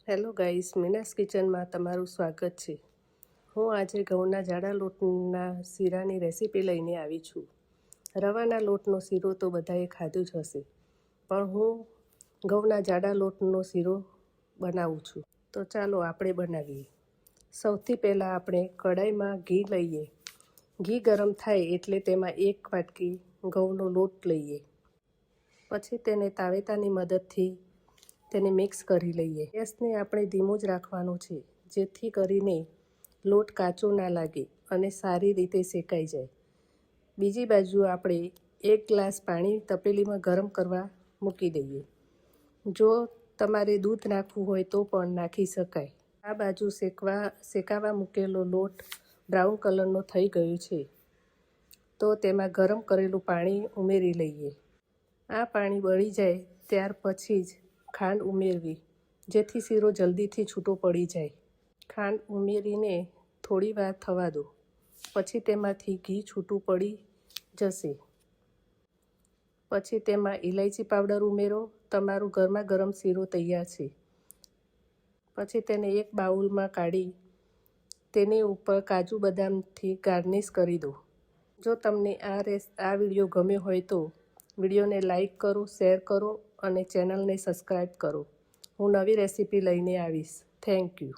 Hello guys, Meena's કિચનમાં તમારું સ્વાગત છે। હું આજે ઘઉંના જાડા લોટના શીરાની રેસીપી લઈને આવી છું। રવાના લોટનો શીરો તો બધાએ ખાધો જ હશે, પણ હું ઘઉંના જાડા લોટનો શીરો બનાવું છું। તો ચાલો આપણે બનાવીએ। સૌથી પહેલાં આપણે કડાઈમાં ઘી લઈએ। ઘી ગરમ થાય એટલે તેમાં 1 વાટકી ઘઉંનો લોટ લઈએ। પછી તેને તાવેતાની મદદથી તેને મિક્સ કરી લઈએ। ગેસને આપણે ધીમું જ રાખવાનું છે, જેથી કરીને લોટ કાચો ના લાગે અને સારી રીતે શેકાઈ જાય। બીજી બાજુ આપણે 1 ગ્લાસ પાણી તપેલીમાં ગરમ કરવા મૂકી દઈએ। જો તમારે દૂધ નાખવું હોય તો પણ નાખી શકાય। આ બાજુ શેકાવા મૂકેલો લોટ બ્રાઉન કલરનો થઈ ગયો છે, તો તેમાં ગરમ કરેલું પાણી ઉમેરી લઈએ। આ પાણી બળી જાય ત્યાર પછી જ ખાંડ ઉમેરવી, જેથી શીરો જલ્દીથી છૂટો પડી જાય। ખાંડ ઉમેરીને થોડી વાર થવા દો, પછી તેમાંથી ઘી છૂટું પડી જશે। પછી તેમાં ઇલાયચી પાવડર ઉમેરો। તમારું ગરમા ગરમ શીરો તૈયાર છે। પછી તેને એક બાઉલમાં કાઢી તેની ઉપર કાજુ બદામથી ગાર્નિશ કરી દો। જો તમને આ વિડીયો ગમ્યો હોય તો વિડીયોને લાઈક કરો, શેર કરો અને ચેનલને સબસ્ક્રાઈબ કરો। હું નવી રેસીપી લઈને આવીશ। Thank you.